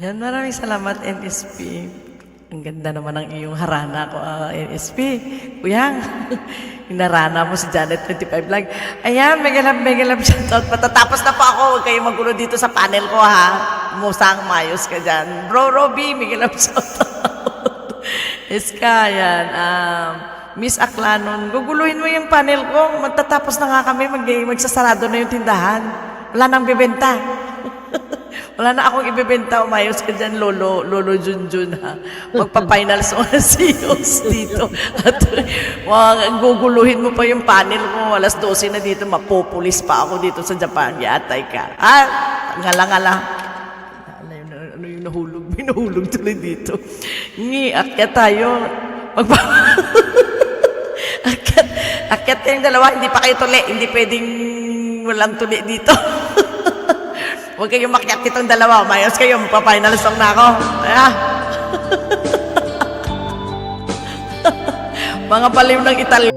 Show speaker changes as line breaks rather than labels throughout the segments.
Yan, maraming salamat, NSP. Ang ganda naman ng iyong harana ko, NSP. Kuyang, hinarana mo si Janet 25 Vlog. Ayan, mega love shoutout. Patatapos na po ako. Huwag kayong magulo dito sa panel ko, ha? Musang mayos ka dyan. Bro, Robby, mega love shoutout. Iska, yan. Miss Aklanon, guguluhin mo yung panel ko. Magtatapos na nga kami. Magsasarado na yung tindahan. Wala nang bibenta. Wala na akong ibibenta, umayos ka dyan, Lolo Junjun, ha. Magpa-finals mo na CEOs dito. At guguluhin mo pa yung panel mo, alas 12 na dito, mapopulis pa ako dito sa Japan, yatay ka. Ngala-ngala. Ano yung nahulog? May nahulog tuloy dito. Akyat tayo. Akyat kayong dalawa, hindi pa kayo tuli, hindi pwedeng walang tuli dito. Huwag kayong makiyak itong dalawa. Mayos kayo, magpa-final song na ako. Mga baliw ng Italia.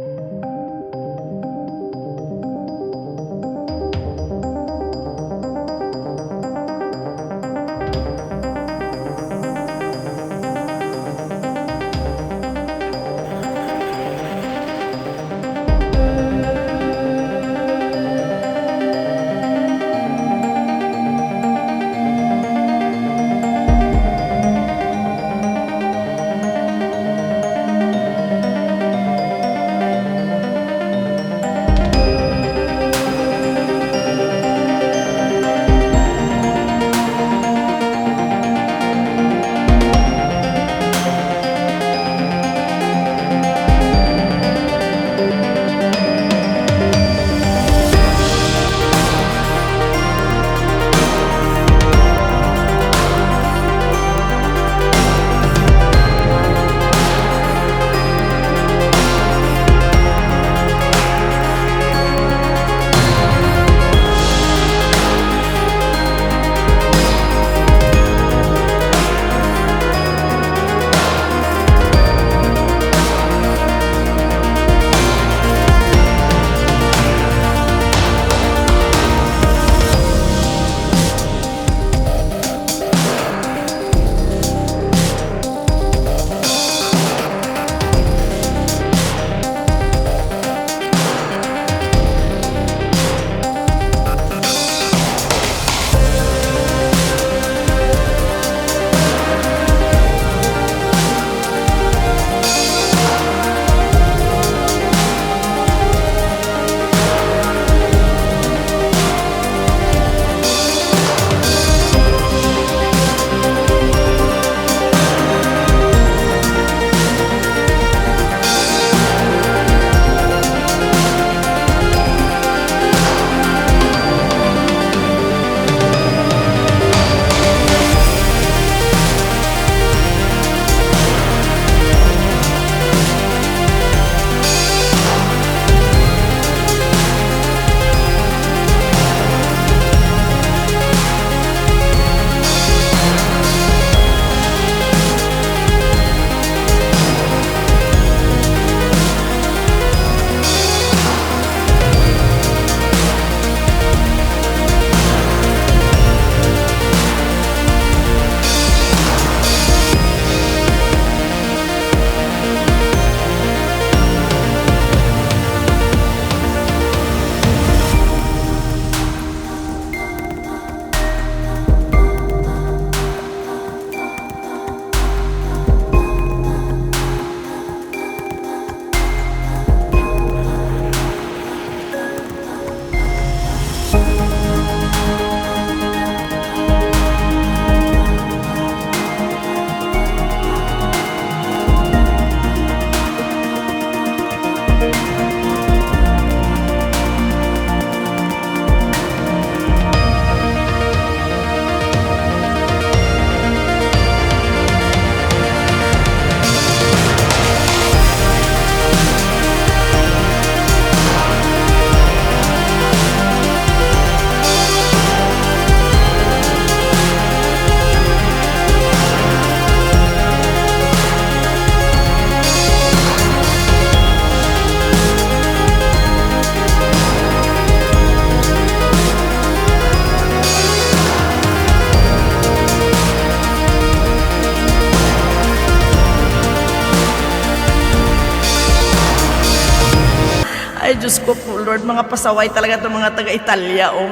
Diyos ko po, Lord, mga pasaway talaga itong mga taga-Italia. Oh.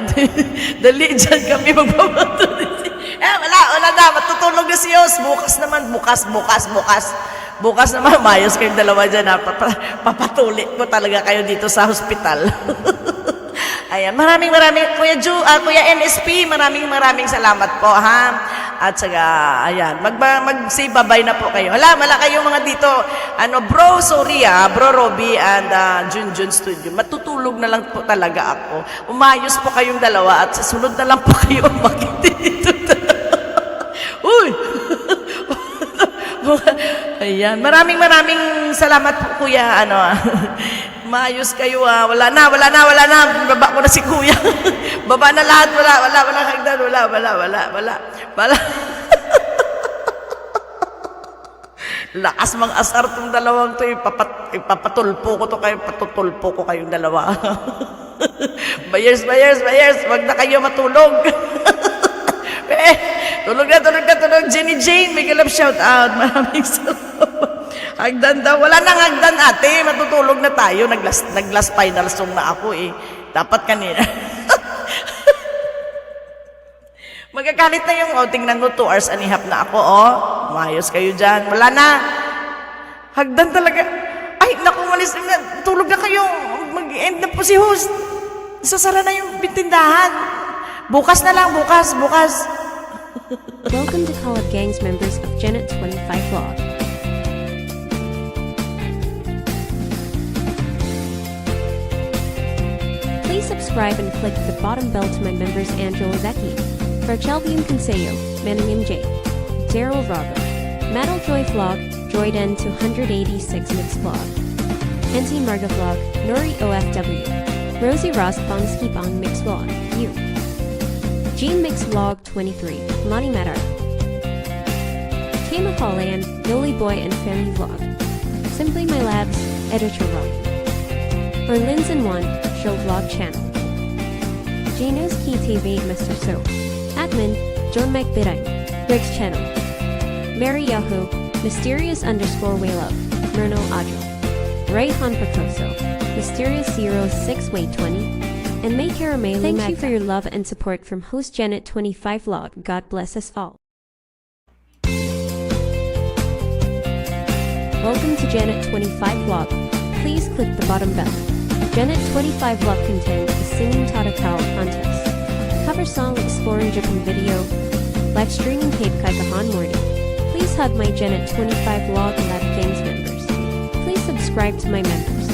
Dali, dyan kami magpapatuloy. Wala na, matutulog na si Diyos. Bukas naman, bukas. Bukas naman, mayos kayong dalawa dyan. Papatuloy ko talaga kayo dito sa hospital. Ayan, maraming, Kuya NSP, maraming salamat po, ha? At saka, ayan, mag-say bye-bye na po kayo. Wala kayong mga dito, Bro Soria, Bro Robbie, and Junjun Studio. Matutulog na lang po talaga ako. Umayos po kayong dalawa at sa sunod na lang po kayo umakit dito. Uy! Ayan, maraming salamat po, Kuya, maayos kayo, wala na. Baba ko na si Kuya. Baba na lahat, wala hagdan, wala. Lakas mang asar tong dalawang to, ipapatulpo ko to kayo, patutulpo ko kayong dalawa. Bayers, wag na kayo matulog. Tulog na, Jenny Jane, may galap shout out, maraming salamat. Hagdan daw. Wala nang hagdan, ate. Matutulog na tayo. Nag-last final song na ako eh. Dapat kanina. Magagalit na yung, tingnan mo, 2 hours and a half na ako, Mayos kayo dyan. Wala na. Hagdan talaga. Ay, naku, malis na. Tulog na kayo. Mag-end na po si host. Isasara na yung tindahan. Bukas na lang, bukas.
Welcome to Collab Gangs members of Janet 25 Vlog. Please subscribe and click the bottom bell to my members Angela Zeki, Farchelvium Consejo, Meningen J, Daryl Rogo, Metal Joy Vlog, Joyden 286 Mix Vlog, NT Marga Vlog, Nori OFW, Rosie Ross Bonsky Bong Mix Vlog, You, G Mix Vlog 23, Lonnie Metar, K Macaulay and Yoli Boy and Family Vlog, Simply My Labs, Editor Rob, Orlins in 1, Show Vlog Channel, Gino's Key TV Mr. So, Admin, John McBitang, Briggs Channel, Mary Yahoo, Mysterious _ Waylove, Myrno Adjo, Rayhan Picoso, Mysterious 06way20, and May Caramel. Thank you for your love and support from host Janet 25 Vlog. God bless us all. Welcome to Janet 25 Vlog. Please click the bottom bell. Janet 25 Vlog content is singing Tatakao contest. Cover song exploring Japan video. Live streaming tape Kagahan morning. Please hug my Janet 25 Vlog Lab Games members. Please subscribe to my members.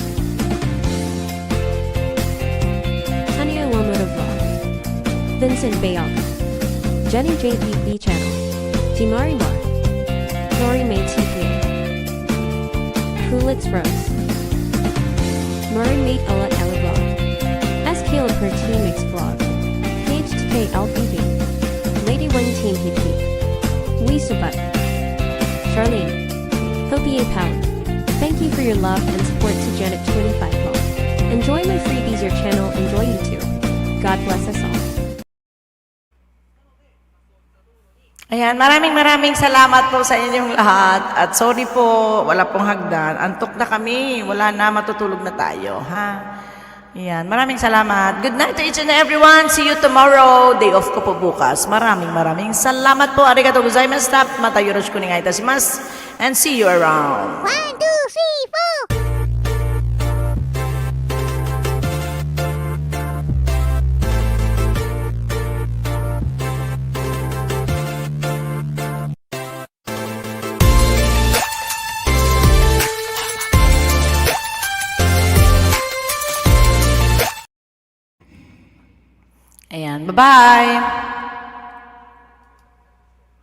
Tanya Lamoto Vlog. Vincent Bayaga. Jenny JVB channel. Jimari Mar. Lori May TPA. Kulitz Rose. Marin Mate Ella Ella Vlog. S. Caleb her Team Mix Vlog. Page TK LPV. Lady One Team PP. Lisa Butt. Charlene. Hopi A. Power. Thank you for your love and support to Janet 25 Vlog. Enjoy my freebies, your channel, enjoy you too. God bless us all.
Ayan, maraming salamat po sa inyong lahat. At sorry po, wala pong hagdan. Antok na kami, wala na, matutulog na tayo, ha? Ayan, maraming salamat. Good night to each and everyone. See you tomorrow. Day off ko po bukas. Maraming salamat po. Arigatou gozaimasu. Mata yoroshiku onegai itashimasu. And see you around.
1, 2, 3, 4.
Ayan, bye-bye!